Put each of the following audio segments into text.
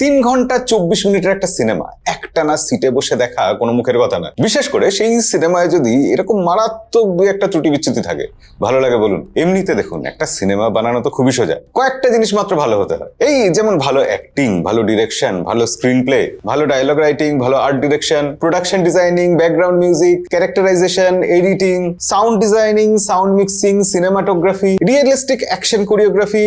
3 ঘন্টা 24 মিনিটের একটা সিনেমা একটানা সিটে বসে দেখা কোনো মুখের কথা না। বিশেষ করে সেই সিনেমায় যদি এরকম মারাত্মক দুই একটা ত্রুটি বিচ্যুতি থাকে, ভালো লাগে বলুন? এমনিতে দেখুন, একটা সিনেমা বানানো তো খুবই সোজা, কয়েকটা জিনিস মাত্র ভালো হতে হয়। এই যেমন ভালো অ্যাক্টিং, ভালো ডিরেকশন, ভালো স্ক্রিন প্লে, ভালো ডায়লগ রাইটিং, ভালো art direction, production designing, background music, characterization, editing, sound designing, sound mixing, cinematography, realistic action choreography,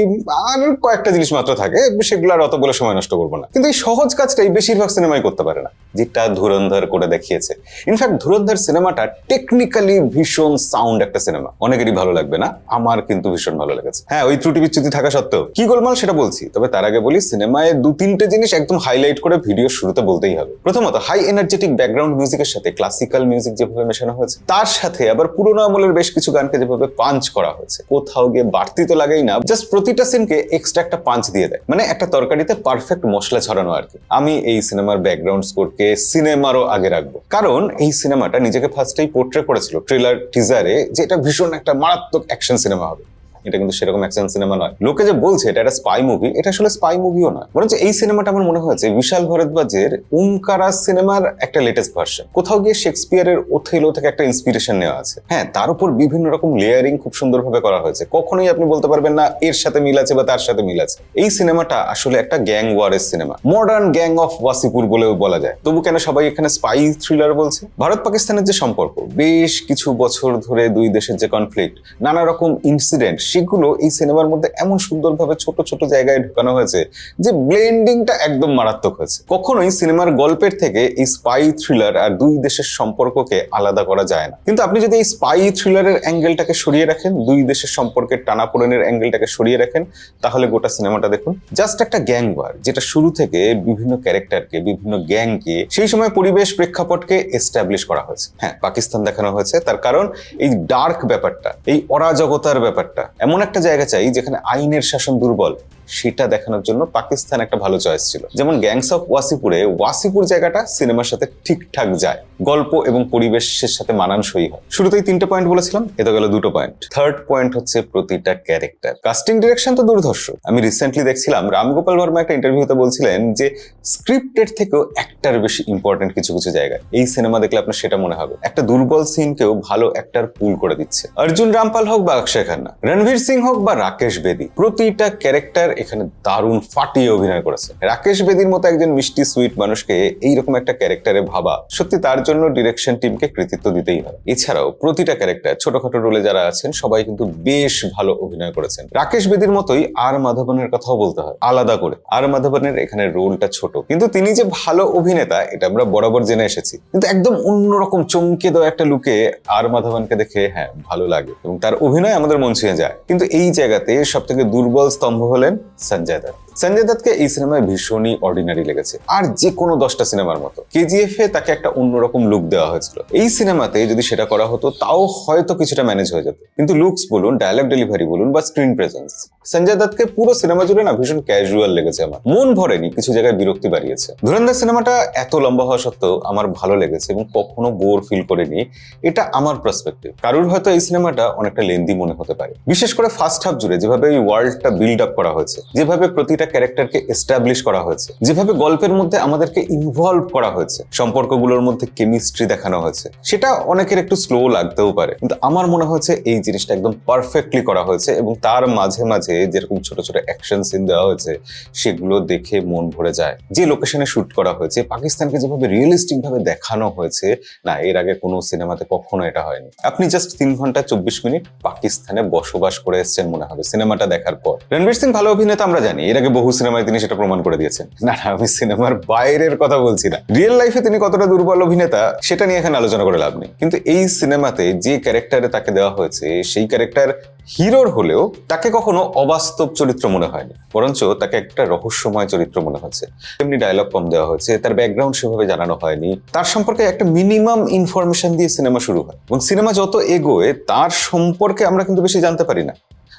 আর কয়েকটা জিনিস মাত্র থাকে, সেগুলো আর অত বলে সময় নষ্ট করবো না। কিন্তু এই সহজ কাজটাই বেশিরভাগ সিনেমাই করতে পারে না, যেটা ধুরন্ধর করে দেখিয়েছে। ইনফ্যাক্ট ধুরন্ধর সিনেমাটা টেকনিক্যালি ভীষণ সাউন্ড একটা সিনেমা, অনেকেরই ভালো লাগবে না, আমার কিন্তু ভীষণ ভালো লেগেছে। হ্যাঁ, ওই ত্রুটি বিচ্যুতি থাকা সত্ত্বেও কি গোলমাল সেটা বলছি, তবে তার আগে বলি সিনেমায় 2-3টে জিনিস একদম হাইলাইট করে ভিডিও শুরুতে বলতেই হবে। প্রথমত, হাই এনার্জেটিক ব্যাকগ্রাউন্ড মিউজিকের সাথে ক্লাসিক্যাল মিউজিক যেভাবে মেশানো হয়েছে, তার সাথে আবার পুরোনো আমলের বেশ কিছু গানকে যেভাবে পাঞ্চ করা হয়েছে, কোথাও গিয়ে বাড়তি তো লাগেই না, জাস্ট প্রতিটা সিনকে এক্সট্রা একটা পাঞ্চ দিয়ে দেয়, মানে একটা তরকারিতে পারফেক্ট মশলা ছড়ানো আর কি। আমি এই সিনেমার ব্যাকগ্রাউন্ড স্কোরকে সিনেমারও আগে রাখবো, কারণ এই সিনেমাটা নিজেকে ফার্স্টেই পোর্ট্রে করেছিল ট্রেলার টিজারে যে এটা ভীষণ একটা মারাত্মক অ্যাকশন সিনেমা হবে। এটা কিন্তু সেরকম অ্যাকশন সিনেমা নয়। লোকে যে বলছে এটা একটা স্পাই মুভি, এটা আসলে স্পাই মুভিও নয়, বরঞ্চ এই সিনেমাটা আমার মনে হয়েছে বিশাল ভরদ্বাজের ওমকারা সিনেমার একটা লেটেস্ট ভার্সন। কোথাও গিয়ে শেক্সপিয়ারের ওথেলো থেকে একটা ইন্সপিরেশন নেওয়া আছে। হ্যাঁ, তার উপর বিভিন্ন রকম লেয়ারিং খুব সুন্দরভাবে করা হয়েছে, কখনোই আপনি বলতে পারবেন না এর সাথে মিল আছে বা তার সাথে মিল আছে। এই সিনেমাটা আসলে একটা গ্যাং ওয়ারের সিনেমা, মডার্ন গ্যাং অফ ওয়াসিপুর বলেও বলা যায়। তবু কেন সবাই এখানে স্পাই থ্রিলার বলছে? ভারত পাকিস্তানের যে সম্পর্ক, বেশ কিছু বছর ধরে দুই দেশের যে কনফ্লিক্ট, নানা রকম ইনসিডেন্ট, সেগুলো এই সিনেমার মধ্যে এমন সুন্দরভাবে ছোট ছোট জায়গায় ঢুকানো হয়েছে যে ব্লেন্ডিংটা একদম মারাত্মক হয়েছে। কখনোই সিনেমার গল্পের থেকে এই স্পাই থ্রিলার আর দুই দেশের সম্পর্ককে আলাদা করা যায় না। কিন্তু আপনি যদি এই স্পাই থ্রিলারের অ্যাঙ্গেলটাকে সরিয়ে রাখেন, দুই দেশের সম্পর্কের টানাপোড়েনের অ্যাঙ্গেলটাকে সরিয়ে রাখেন, তাহলে গোটা সিনেমাটা দেখুন জাস্ট একটা গ্যাং ওয়ার, যেটা শুরু থেকে বিভিন্ন ক্যারেক্টারকে, বিভিন্ন গ্যাংকে, সেই সময় পরিবেশ প্রেক্ষাপটকে এস্টাবলিশ করা হয়েছে। হ্যাঁ, পাকিস্তান দেখানো হয়েছে, তার কারণ এই ডার্ক ব্যাপারটা, এই অরাজকতার ব্যাপারটা, এমন একটা জায়গা চাই যেখানে আইনের শাসন দুর্বল, সেটা দেখানোর জন্য পাকিস্তান একটা ভালো চয়েস ছিল। যেমন গ্যাংস অফ ওয়াসিপুরে ওয়াসিপুর জায়গাটা সিনেমার সাথে ঠিকঠাক যায়, গল্প এবং পরিবেশের সাথে মানানসই হয়। শুরুতেই 3টে পয়েন্ট বলেছিলাম, এতে গেল 2টো পয়েন্ট। থার্ড পয়েন্ট হচ্ছে প্রতিটা ক্যারেক্টার। কাস্টিং ডিরেকশন তো দুর্ধর্ষ। আমি রিসেন্টলি দেখছিলাম রামগোপাল বর্মা একটা ইন্টারভিউতে বলছিলেন যে স্ক্রিপ্টের থেকেও একটার বেশি ইম্পর্টেন্ট কিছু কিছু জায়গায়। এই সিনেমা দেখলে আপনার সেটা মনে হবে, একটা দুর্বল সিনকেও ভালো অ্যাক্টর পুল করে দিচ্ছে। অর্জুন রামপাল হোক বা অক্ষয় খান্না, রণবীর সিং হোক বা রাকেশ বেদি, প্রতিটা ক্যারেক্টার এখানে দারুণ ফাটিয়ে অভিনয় করেছে। রাকেশ বেদির মতো একজন মিষ্টি সুইট মানুষকে এইরকম একটা ক্যারেক্টারে ভাবা, সত্যি তার জন্য ডিরেকশন টিমকে কৃতিত্ব দিতেই হয়। এছাড়াও প্রতিটা ক্যারেক্টার, ছোটখাটো রোলে যারা আছেন সবাই কিন্তু বেশ ভালো অভিনয় করেছেন। রাকেশ বেদির মতোই আর মাধবনের কথাও বলতে হয় আলাদা করে। আর মাধবনের এখানে রোলটা ছোট, কিন্তু তিনি যে ভালো অভিনেতা এটা আমরা বরাবর জেনে এসেছি। কিন্তু একদম অন্যরকম চমকে দেওয়া একটা লুকে আর মাধবনকে দেখে হ্যাঁ ভালো লাগে এবং তার অভিনয় আমাদের মন ছুঁয়ে যায়। কিন্তু এই জায়গাতে সব থেকে দুর্বল স্তম্ভ হলেন সঞ্জয় দত্ত। সঞ্জয় দত্তকে এই সিনেমায় ভীষণই অর্ডিনারি লেগেছে, আর যে কোনো 10টা সিনেমার মতো। কেজিএফ এ তাকে একটা অন্যরকম লুক দেওয়া হয়েছিল, এই সিনেমাতে যদি সেটা করা হতো তাও হয়তো কিছুটা ম্যানেজ হয়ে যেত। কিন্তু লুকস বলুন, ডায়লগ ডেলিভারি বলুন বা স্ক্রিন প্রেজেন্স, সঞ্জয় দত্তকে পুরো সিনেমা জুড়ে না ভীষণ ক্যাজুয়াল লেগেছে। আমার মন ভরেনি, কিছু জায়গায় বিরক্তি বাড়িয়েছে। ধুরন্ধর সিনেমাটা এত লম্বা হওয়া সত্ত্বেও আমার ভালো লেগেছে এবং কখনো বোর ফিল করেনি, এটা আমার পার্সপেক্টিভ। কারোর হয়তো এই সিনেমাটা অনেকটা লেন্দি মনে হতে পারে, বিশেষ করে ফার্স্ট হাফ জুড়ে যেভাবে এই ওয়ার্ল্ডটা বিল্ড আপ করা হয়েছে, যেভাবে প্রতিটা ক্যারেক্টারকে এস্টাবলিশ করা হয়েছে, যেভাবে গল্পের মধ্যে আমাদেরকে ইনভলভ করা হয়েছে, সম্পর্কগুলোর মধ্যে কেমিস্ট্রি দেখানো হয়েছে, সেটা অনেকের একটু স্লো লাগতেও পারে, কিন্তু আমার মনে হয়েছে এই জিনিসটা একদম পারফেক্টলি করা হয়েছে। এবং তার মাঝে মাঝে যেরকম ছোট ছোট অ্যাকশন সিন দেওয়া হয়েছে, সেগুলো দেখে মন ভরে যায়। যে লোকেশনে শুট করা হয়েছে, পাকিস্তানকে যেভাবে রিয়েলিস্টিক ভাবে দেখানো হয়েছে, না এর আগে কোনো সিনেমাতে কখনো এটা হয়নি। আপনি জাস্ট 3 ঘন্টা 24 মিনিট পাকিস্তানে বসবাস করে এসেছেন মনে হবে সিনেমাটা দেখার পর। রণবীর সিং ভালো অভিনেতা আমরা জানি, এর আগে বহু সিনেমায় তিনি সেটা প্রমাণ করে দিয়েছেন। না না, আমি সিনেমার বাইরের কথা বলছি না, রিয়েল লাইফে তিনি কতটা দুর্বল অভিনেতা সেটা নিয়ে এখানে আলোচনা করে লাভ নেই। কিন্তু এই সিনেমাতে যে ক্যারেক্টারে তাকে দেওয়া হয়েছে, সেই ক্যারেক্টার হিরোর হলেও তাকে কখনো অবাস্তব চরিত্র মনে হয়নি, বরঞ্চ তাকে একটা রহস্যময় চরিত্র মনে হয়েছে। এমনি ডায়লগ কম দেওয়া হয়েছে, তার ব্যাকগ্রাউন্ড সেভাবে জানানো হয়নি, তার সম্পর্কে একটা মিনিমাম ইনফরমেশন দিয়ে সিনেমা শুরু হয় এবং সিনেমা যত এগোয় তার সম্পর্কে আমরা কিন্তু বেশি জানতে পারি না।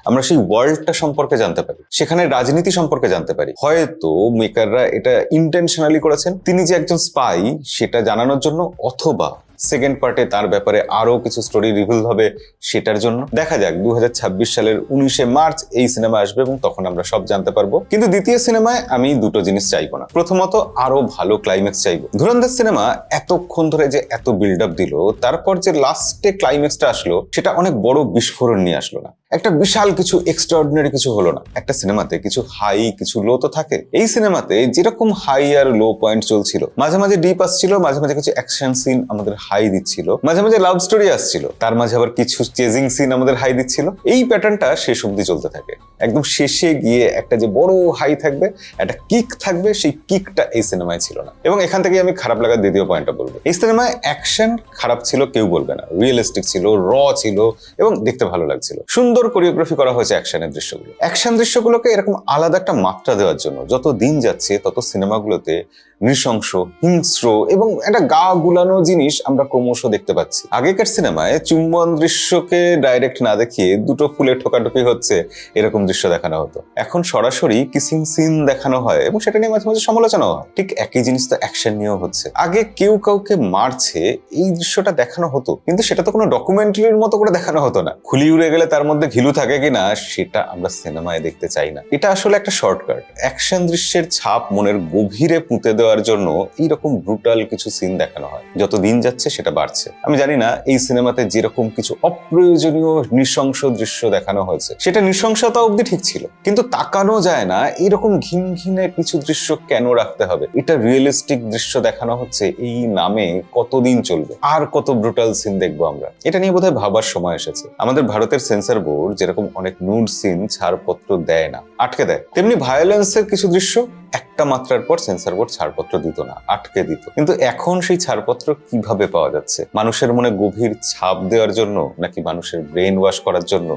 আমরা সেই ওয়ার্ল্ডটা সম্পর্কে জানতে পারি, সেখানে রাজনীতি সম্পর্কে জানতে পারি। হয়তো মেকাররা এটা ইন্টেনশনালি করেছেন, তিনি যে একজন স্পাই সেটা জানানোর জন্য, অথবা সেকেন্ড পার্টে তার ব্যাপারে আরো কিছু স্টোরি রিভিল হবে, সেটার জন্য দেখা যাক 2026 সালের 19শে মার্চ এই সিনেমা আসবে এবং তখন আমরা সব জানতে পারবো। কিন্তু দ্বিতীয় সিনেমায় আমি দুটো জিনিস চাইবো না। প্রথমত, আরো ভালো ক্লাইম্যাক্স চাইবো। ধুরন্ধর সিনেমা এতক্ষণ ধরে যে এত বিল্ড আপ দিল, তারপর যে লাস্টে ক্লাইম্যাক্সটা আসলো সেটা অনেক বড় বিস্ফোরণ নিয়ে আসলো না, একটা বিশাল কিছু এক্সট্রাঅর্ডিনারি কিছু হলো না। একটা সিনেমাতে কিছু হাই কিছু লো তো থাকে। এই সিনেমাতে যেরকম হাই আর লো পয়েন্ট চলছিল, মাঝে মাঝে ডিপ আসছিল, মাঝে মাঝে কিছু অ্যাকশন সিন আমাদের হাই দিচ্ছিল, মাঝে মাঝে লাভ স্টোরি আসছিল, তার মাঝে আবার কিছু চেজিং সিন আমাদের হাই দিচ্ছিল। এই প্যাটার্নটা শেষ অব্দি চলতে থাকে। একদম শেষে গিয়ে একটা যে বড় হাই থাকবে, একটা কিক থাকবে, সেই কিকটা এই সিনেমায় ছিল না। এবং এখান থেকে আমি খারাপ লাগার দ্বিতীয় পয়েন্টটা বলবো, এই সিনেমায় অ্যাকশন খারাপ ছিল কেউ বলবে না, রিয়েলিস্টিক ছিল, র ছিল এবং দেখতে ভালো লাগছিল। সুন্দর কোরিওগ্রাফি করা হয়েছে অ্যাকশনের দৃশ্যগুলো। অ্যাকশন দৃশ্যগুলোকে এরকম আলাদা একটা মাত্রা দেওয়ার জন্য যত দিন যাচ্ছে তত সিনেমাগুলোতে নৃশংস, হিংস্র এবং একটা গা গুলানো জিনিস আমরা ক্রমশ দেখতে পাচ্ছি। আগেকার সিনেমায় চুম্বন দৃশ্যকে ডাইরেক্ট না দেখিয়ে দুটো ফুলে ঠোকাঠুকি হচ্ছে এরকম দৃশ্য দেখানো হতো। এখন সরাসরি কিসিং সিন দেখানো হয় এবং সেটা নিয়ে মাঝে মাঝে সমালোচনা হয়। ঠিক একই জিনিস তো অ্যাকশন নিয়েও হচ্ছে। আগে কেউ কাউকে মারছে, এই দৃশ্যটা দেখানো হতো, কিন্তু সেটা তো কোনো ডকুমেন্টারির মতো করে দেখানো হতো না। খুলি উড়ে গেলে তার মধ্যে ঘিলু থাকে কিনা সেটা আমরা সিনেমায় দেখতে চাই না। এটা আসলে একটা শর্টকাট। অ্যাকশন দৃশ্যের ছাপ মনের গভীরে পুঁতে দেওয়ার জন্য এইরকম ব্রুটাল কিছু সিন দেখানো হয়। যত দিন যাচ্ছে সেটা বাড়ছে। আমি জানি না এই সিনেমাতে যেরকম কিছু অপ্রয়োজনীয় নৃশংস দৃশ্য দেখানো হয়েছে, সেটা নৃশংসতা অবধি ঠিক ছিল, কিন্তু তাকানো যায় না এরকম ঘিনঘিনে কিছু দৃশ্য কেন রাখতে হবে? এটা রিয়েলিস্টিক দৃশ্য দেখানো হচ্ছে এই নামে কতদিন চলবে? আর কত ব্রুটাল সিন দেখবো আমরা? এটা নিয়ে বোধহয় ভাবার সময় এসেছে। আমাদের ভারতের সেন্সর বোর্ড যেরকম অনেক নুড সিন ছাড়পত্র দেয় না, আটকে দেয়, তেমনি ভায়োলেন্সের কিছু দৃশ্য একটা মাত্রার পর সেন্সর বোর্ড ছাড়পত্র দিত না, আটকে দিত। কিন্তু এখন সেই ছাড়পত্র কিভাবে পাওয়া যাচ্ছে? মানুষের মনে গভীর ছাপ দেওয়ার জন্য নাকি মানুষের ব্রেন ওয়াশ করার জন্য?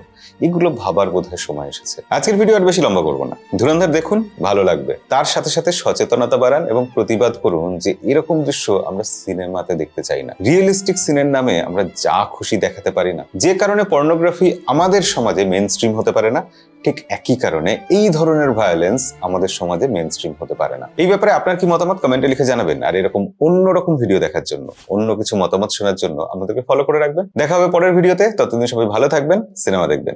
এগুলো ভাবার বোধহয় সময় এসেছে। আজকের ভিডিও আর বেশি লম্বা করবো না। ধুরন্ধর দেখুন, ভালো লাগবে। তার সাথে সাথে সচেতনতা বাড়ান এবং প্রতিবাদ করুন যে এরকম দৃশ্য আমরা সিনেমাতে দেখতে চাই না। রিয়েলিস্টিক সিনের নামে আমরা যা খুশি দেখাতে পারি না। যে কারণে পর্নোগ্রাফি আমাদের সমাজে মেইন স্ট্রিম হতে পারে না, ঠিক একই কারণে এই ধরনের ভায়োলেন্স আমাদের সমাজে মেইন স্ট্রিম হতে পারে না। এই ব্যাপারে আপনার কি মতামত কমেন্টে লিখে জানাবেন। আর এরকম অন্যরকম ভিডিও দেখার জন্য, অন্য কিছু মতামত শোনার জন্য আমাদেরকে ফলো করে রাখবেন। দেখা হবে পরের ভিডিওতে। ততদিন সবাই ভালো থাকবেন, সিনেমা দেখবেন।